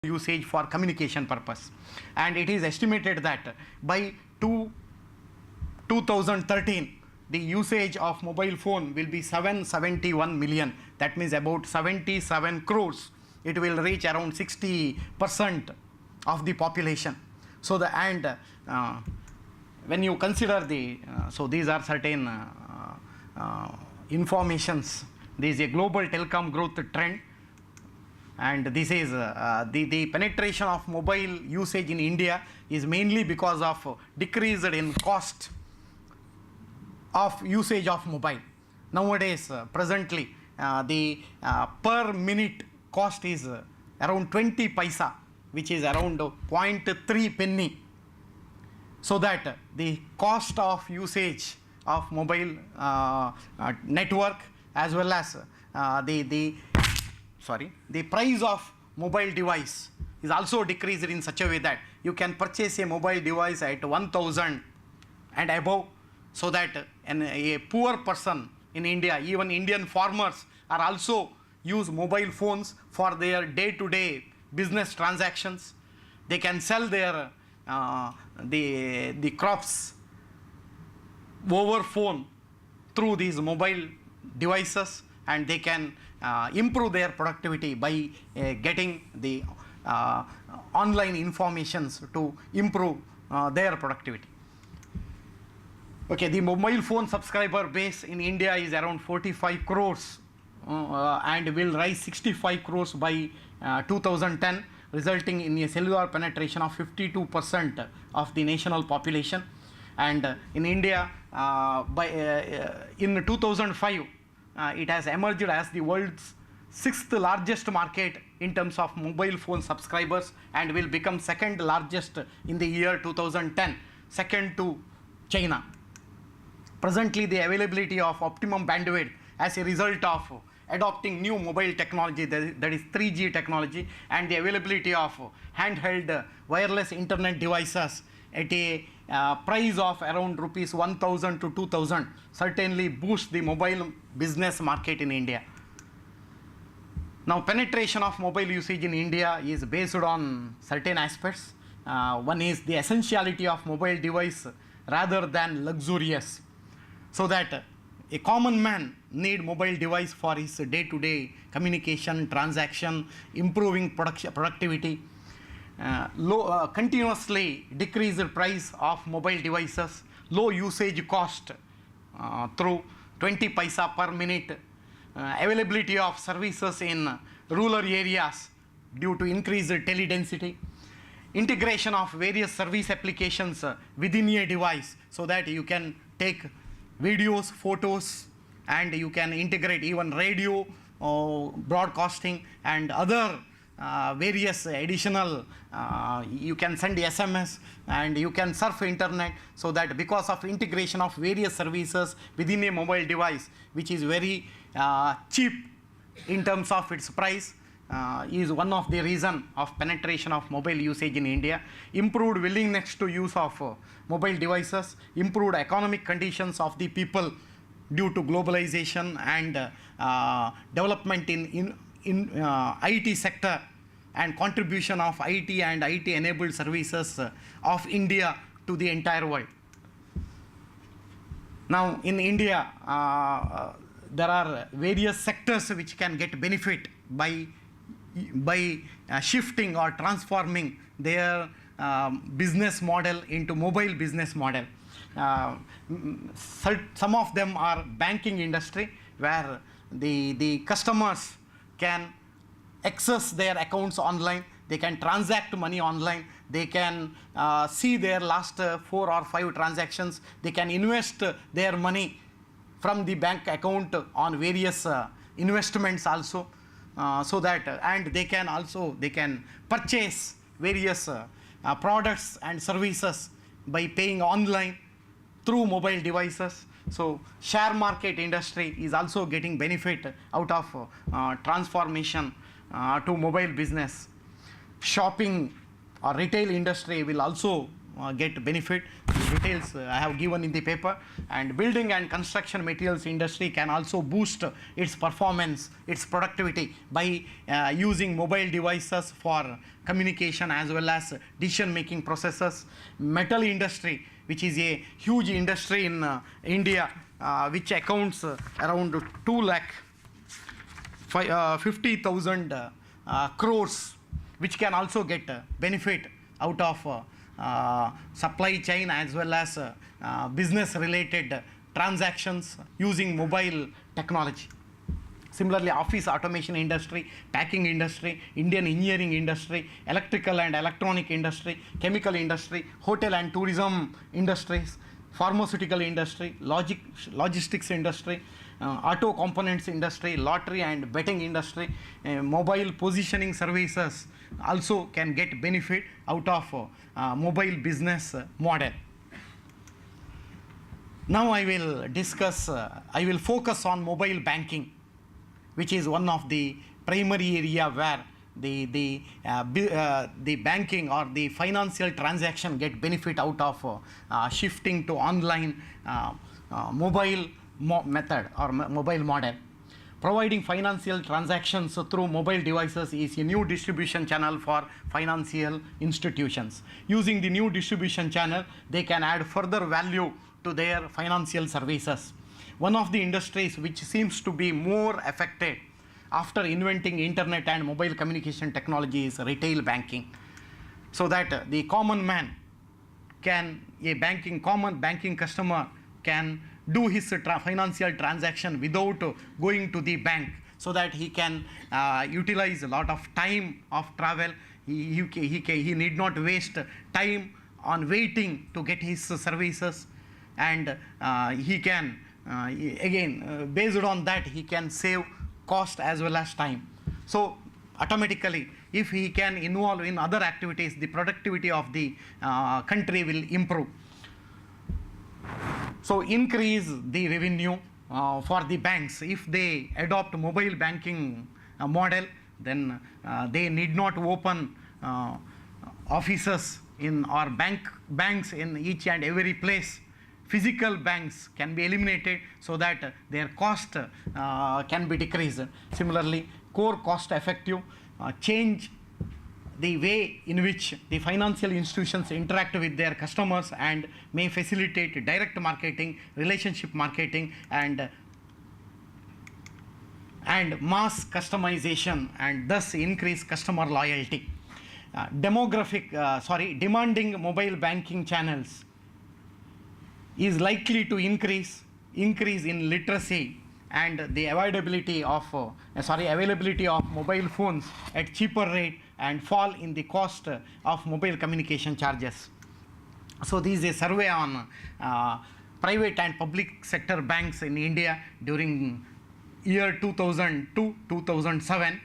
usage for communication purpose, and it is estimated that by 2013 the usage of mobile phone will be 771 million. That means about 77 crores. It will reach around 60% of the population. So when you consider so these are certain informations. There is a global telecom growth trend, and this is the penetration of mobile usage in India is mainly because of decrease in cost of usage of mobile. Nowadays, presently, the per minute cost is around 20 paisa, which is around 0.3 penny. So that the cost of usage of mobile network as well as the price of mobile device is also decreased in such a way that you can purchase a mobile device at 1,000 and above, so that a poor person in India, even Indian farmers, are also use mobile phones for their day-to-day business transactions. They can sell their the crops over phone through these mobile devices, and they can improve their productivity by getting the online informations to improve their productivity. Okay, the mobile phone subscriber base in India is around 45 crores and will rise 65 crores by 2010, resulting in a cellular penetration of 52% of the national population. And in India, in 2005, it has emerged as the world's 6th largest market in terms of mobile phone subscribers, and will become 2nd largest in the year 2010, second to China. Presently, the availability of optimum bandwidth as a result of adopting new mobile technology, that is 3G technology, and the availability of handheld wireless internet devices at a price of around rupees 1,000 to 2,000 certainly boosts the mobile business market in India. Now, penetration of mobile usage in India is based on certain aspects. One is the essentiality of mobile device rather than luxurious, so that a common man need mobile device for his day-to-day communication, transaction, improving productivity. Continuously decreased price of mobile devices, low usage cost through 20 paisa per minute, availability of services in rural areas due to increased tele-density, integration of various service applications within a device, so that you can take videos, photos, and you can integrate even radio, broadcasting, and other various additional, you can send SMS and you can surf internet, so that because of integration of various services within a mobile device, which is very cheap in terms of its price, is one of the reason of penetration of mobile usage in India. Improved willingness to use of mobile devices, improved economic conditions of the people due to globalization and development in IT sector, and contribution of IT and IT enabled services of India to the entire world. Now, in India, there are various sectors which can get benefit by shifting or transforming their business model into mobile business model. Some of them are banking industry, where the customers can access their accounts online, they can transact money online, they can see their last 4 or 5 transactions, they can invest their money from the bank account on various investments also, so that and they can purchase various products and services by paying online through mobile devices. So share market industry is also getting benefit out of transformation to mobile business. Shopping or retail industry will also get benefit. The details I have given in the paper. And building and construction materials industry can also boost its performance, its productivity by using mobile devices for communication as well as decision making processes. Metal industry, which is a huge industry in India, which accounts around 2,50,000 crores, which can also get benefit out of supply chain as well as business related transactions using mobile technology. Similarly, office automation industry, packing industry, Indian engineering industry, electrical and electronic industry, chemical industry, hotel and tourism industries, pharmaceutical industry, logistics industry, auto components industry, lottery and betting industry, mobile positioning services also can get benefit out of mobile business model. Now I will discuss, I will focus on mobile banking, which is one of the primary area where the banking or the financial transaction get benefit out of shifting to online mobile method or mobile model. Providing financial transactions through mobile devices is a new distribution channel for financial institutions. Using the new distribution channel, they can add further value to their financial services. One of the industries which seems to be more affected after inventing internet and mobile communication technology is retail banking, so that the common man can, common banking customer can do his financial transaction without going to the bank, so that he can utilize a lot of time of travel. He need not waste time on waiting to get his services, and he can based on that he can save cost as well as time. So automatically, if he can involve in other activities, the productivity of the country will improve. So increase the revenue for the banks. If they adopt mobile banking model, then they need not open offices in or banks in each and every place. Physical banks can be eliminated so that their cost can be decreased. Similarly, core cost effective change the way in which the financial institutions interact with their customers and may facilitate direct marketing, relationship marketing, and mass customization, and thus increase customer loyalty. Demanding mobile banking channels is likely to increase in literacy and the availability of mobile phones at cheaper rate, and fall in the cost of mobile communication charges. So this is a survey on private and public sector banks in India during year 2002-2007,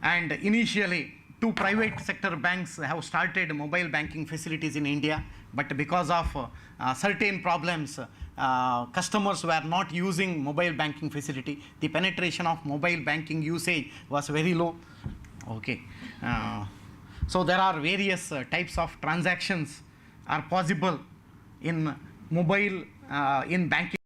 and initially 2 private sector banks have started mobile banking facilities in India, but because of certain problems, customers were not using mobile banking facility. The penetration of mobile banking usage was very low. Okay, so there are various types of transactions are possible in mobile in banking.